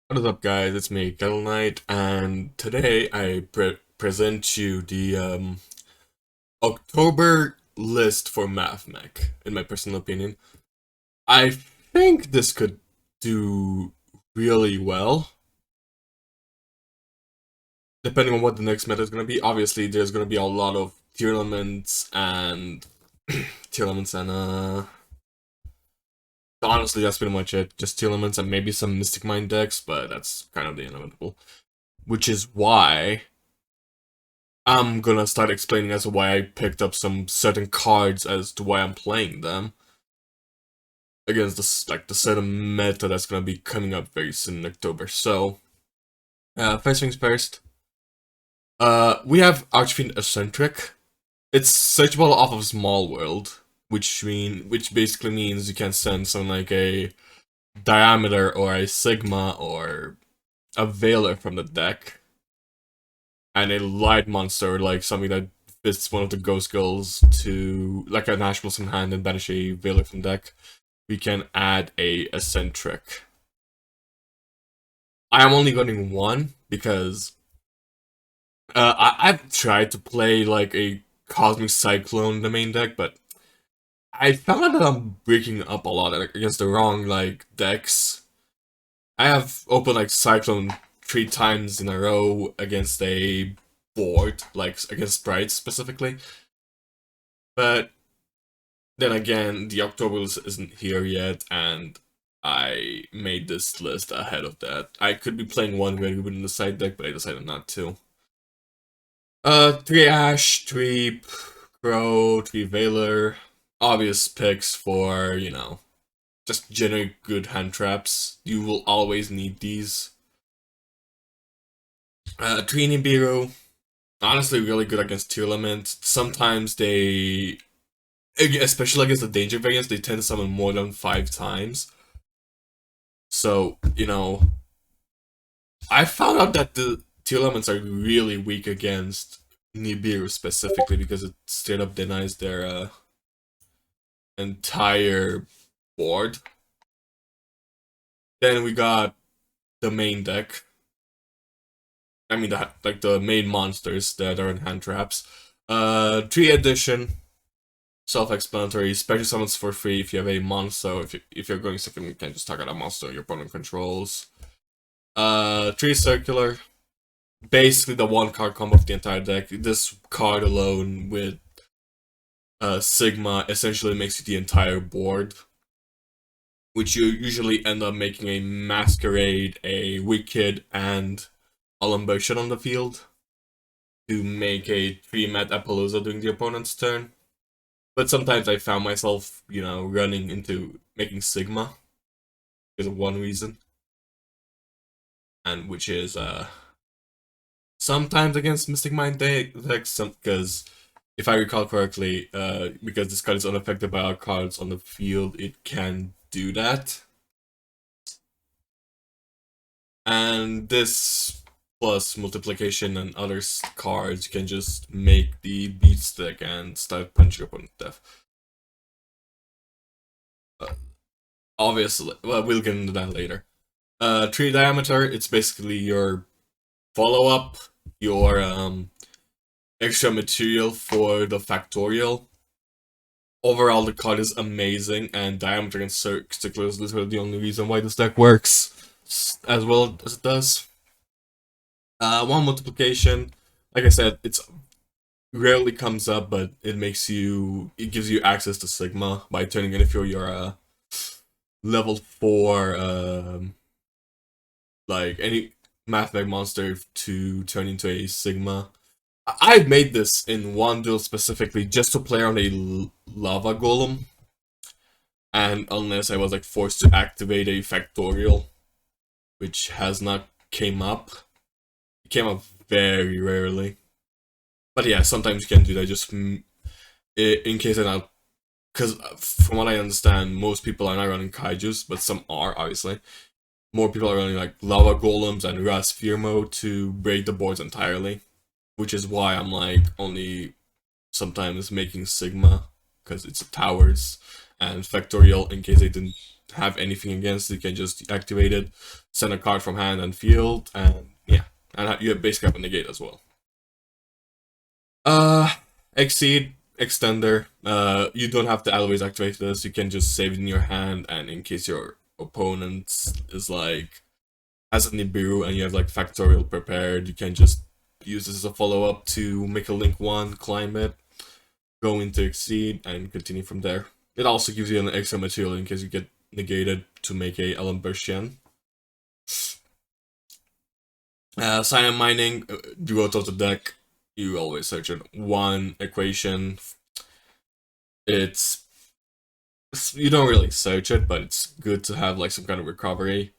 What is up, guys? It's me, Kettle Knight, and today I present you the October list for Mathmech, in my personal opinion. I think this could do really well, depending on what the next meta is going to be. Obviously, there's going to be a lot of tier elements and tier elements and honestly, that's pretty much it. Just tier elements and maybe some Mystic Mind decks, but that's kind of the inevitable. Which is why I'm gonna start explaining as to why I picked up some certain cards as to why I'm playing them against this the certain meta that's gonna be coming up very soon in October. So, first things first. We have Archfiend Eccentric. It's searchable off of Small World, which basically means you can send something like a Diameter or a Sigma or a Veiler from the deck, and a light monster, like something that fits one of the ghost girls to like a Nash Blossom hand and banish a Veiler from deck, we can add a eccentric. I am only getting one because I've tried to play like a Cosmic Cyclone in the main deck, but I found that I'm breaking up a lot against the wrong like decks. I have opened like Cyclone 3 times in a row against a board, like against sprites specifically. But then again, the October list isn't here yet, and I made this list ahead of that. I could be playing one Red Ribbon in the side deck, but I decided not to. 3 Ash, 3 Crow, 3 Veiler. Obvious picks for, just generate good hand traps. You will always need these. 3 Nibiru. Honestly, really good against tier elements. Sometimes they, especially against the danger variants, they tend to summon more than 5 times. So, I found out that the tier elements are really weak against Nibiru specifically because it straight up denies their entire board. Then we got the main deck. I mean, the main monsters that are in hand traps. 3 edition, self-explanatory. Special summons for free if you have a monster. If you're going second, you can just target a monster your opponent controls. 3 circular. Basically the one card combo of the entire deck. This card alone with Sigma essentially makes you the entire board, which you usually end up making a Masquerade, a Wicked, and a Lumbration on the field to make a 3-mat Appaloosa during the opponent's turn. But sometimes I found myself, running into making Sigma because of one reason, and which is sometimes against Mystic Mind decks, because if I recall correctly, because this card is unaffected by our cards on the field, it can do that. And this plus multiplication and other cards can just make the beat stick and start punching your opponent to death. Obviously, well, we'll get into that later. 3 diameter, it's basically your follow-up, your extra material for the factorial. Overall, the card is amazing, and diameter and circular is literally the only reason why this deck works as well as it does. 1 multiplication, like I said, it's rarely comes up, but it gives you access to Sigma by turning in if you're your level 4 like any Mathmech monster to turn into a Sigma. I made this in one duel specifically just to play on a Lava Golem, and unless I was like forced to activate a Factorial, which has not came up. It came up very rarely. But yeah, sometimes you can do that just in case I'm not. Because from what I understand, most people are not running Kaijus, but some are, obviously. More people are running like Lava Golems and Ras Fear mode to break the boards entirely. Which is why I'm like only sometimes making Sigma, because it's towers, and Factorial in case they didn't have anything against it, you can just activate it, send a card from hand and field, and yeah, and you basically have a negate as well. Exceed, Extender. You don't have to always activate this. You can just save it in your hand, and in case your opponent is like has a Nibiru and you have like Factorial prepared, you can just use this as a follow-up to make a link 1, climb it, go into Exceed, and continue from there. It also gives you an extra material in case you get negated to make a Alambertian. Cyan Mining, do out of the deck. You always search it. 1 equation. You don't really search it, but it's good to have like some kind of recovery.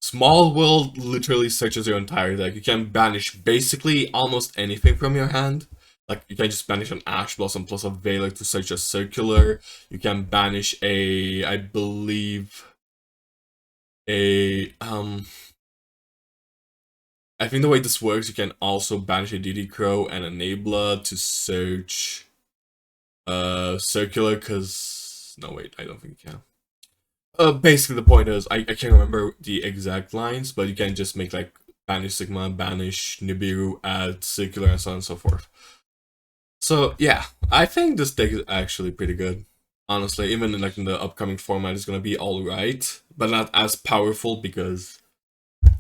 Small World literally searches your entire deck. You can banish basically almost anything from your hand. Like, you can just banish an Ash Blossom plus a Veiler to search a Circular. You can banish I believe, I think the way this works, you can also banish a DD Crow and a Nebula to search Circular, because... No, wait, I don't think you can. Basically, the point is, I can't remember the exact lines, but you can just make, like, banish Sigma, banish Nibiru, add Circular, and so on and so forth. So, yeah, I think this deck is actually pretty good. Honestly, even in, like, in the upcoming format, it's gonna be alright, but not as powerful, because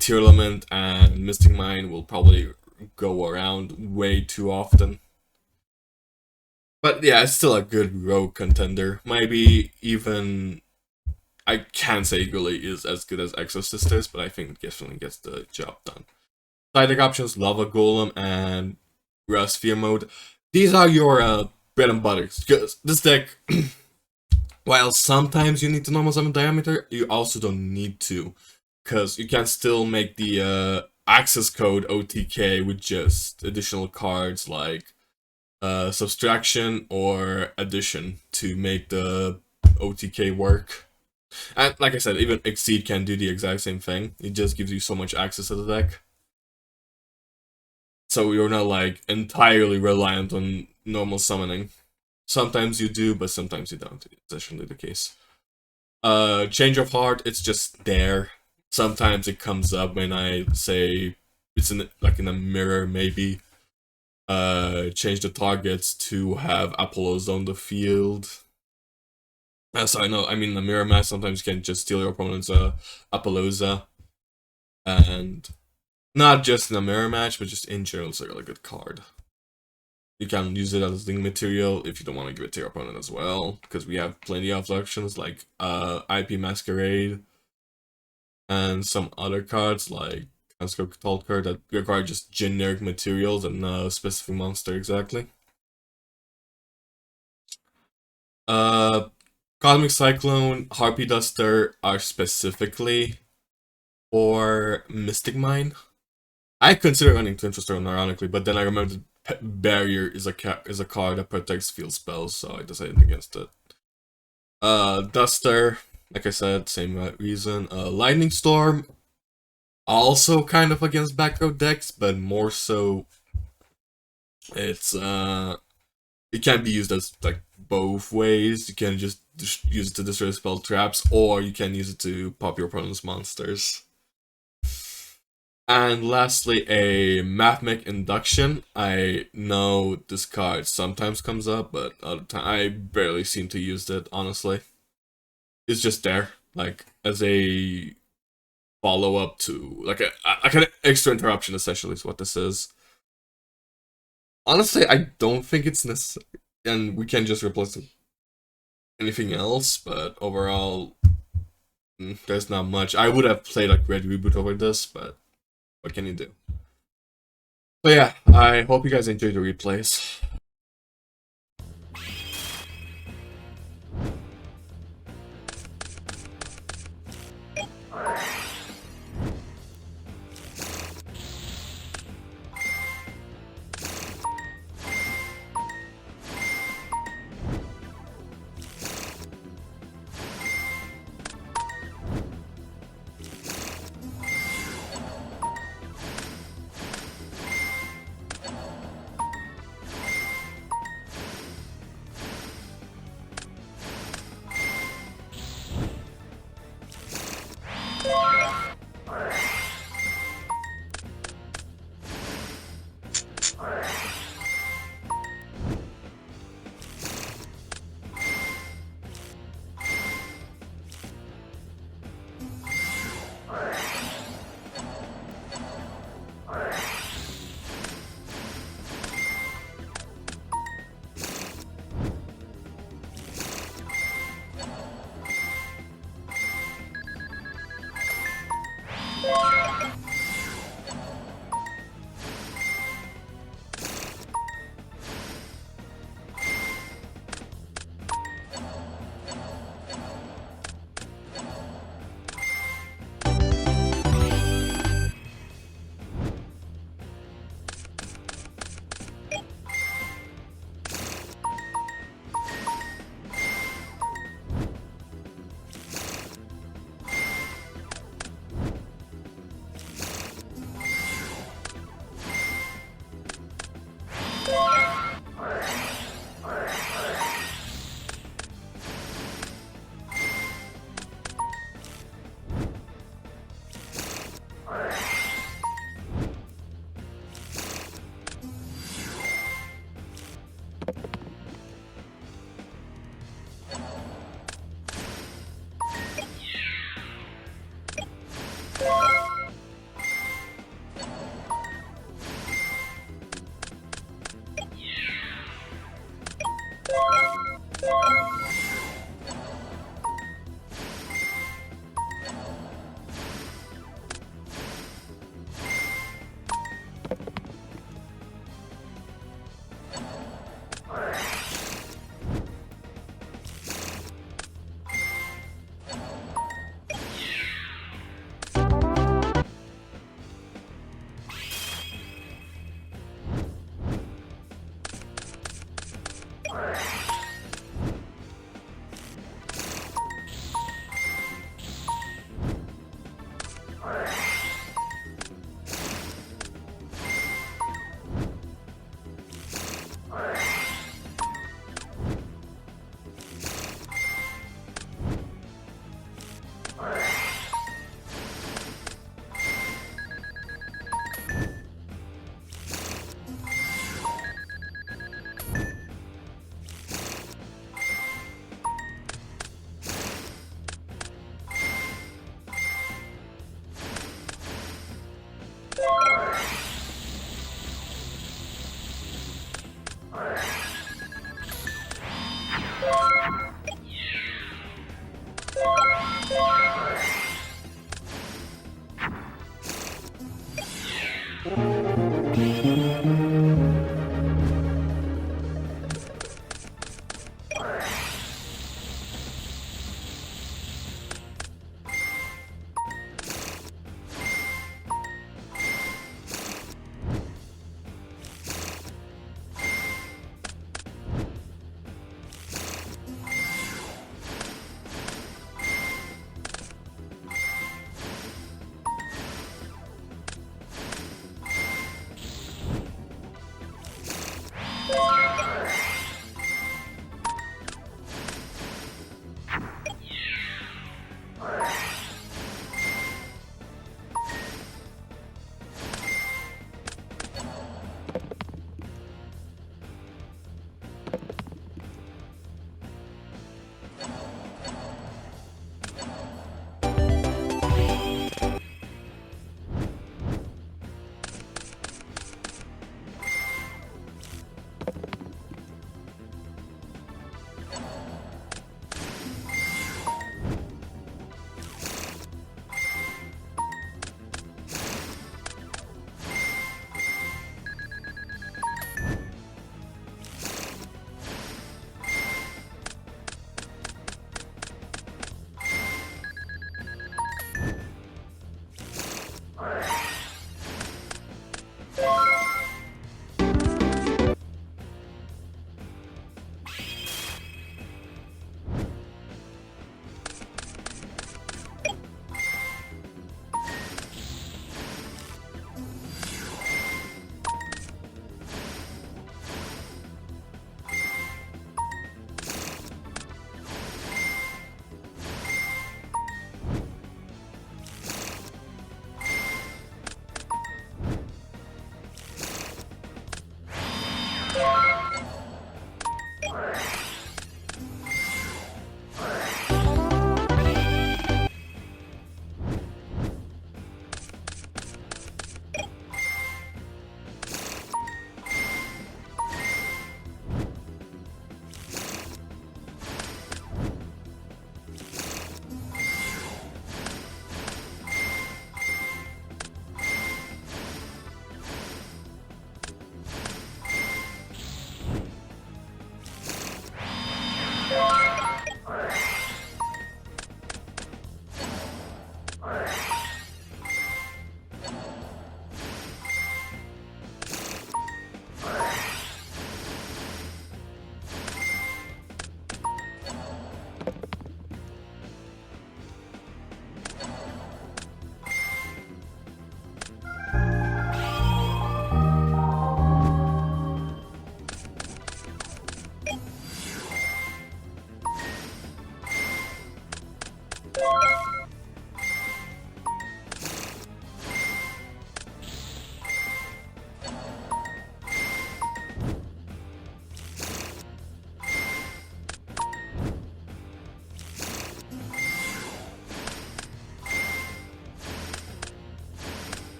Tearlament and Mystic Mine will probably go around way too often. But yeah, it's still a good rogue contender. Maybe even... I can't say Gully is as good as Exosisters, but I think it definitely gets the job done. Side deck options, Lava Golem and Rust Sphere Mode. These are your bread and butters. Because this deck, while sometimes you need to normal summon Diameter, you also don't need to. Because you can still make the access code OTK with just additional cards like Subtraction or Addition to make the OTK work. And like I said, even Exceed can do the exact same thing. It just gives you so much access to the deck. So you're not like entirely reliant on normal summoning. Sometimes you do, but sometimes you don't. It's actually the case. Change of Heart, it's just there. Sometimes it comes up when I say it's in a mirror, maybe. Change the targets to have Apollos on the field. So I mean, the mirror match, sometimes you can just steal your opponent's Apollousa. And not just in a mirror match, but just in general, it's a really good card. You can use it as link material if you don't want to give it to your opponent as well, because we have plenty of options like IP Masquerade and some other cards like Conscript Talker that require just generic materials and no specific monster exactly. Cosmic Cyclone, Harpy Duster are specifically for Mystic Mine. I consider running Twin Stone ironically, but then I remembered Barrier is a card that protects field spells, so I decided against it. Duster, like I said, same reason. Lightning Storm, also kind of against back row decks, but more so it's it can be used as like both ways. You can just use it to destroy spell traps, or you can use it to pop your opponent's monsters. And lastly, a Mathmech Induction. I know this card sometimes comes up, but other time I barely seem to use it, honestly. It's just there, like, as a follow-up to, like an extra interruption, essentially, is what this is. Honestly, I don't think it's necessary, and we can just replace it anything else, but overall, there's not much. I would have played like Red Reboot over this, but what can you do? But yeah, I hope you guys enjoyed the replays.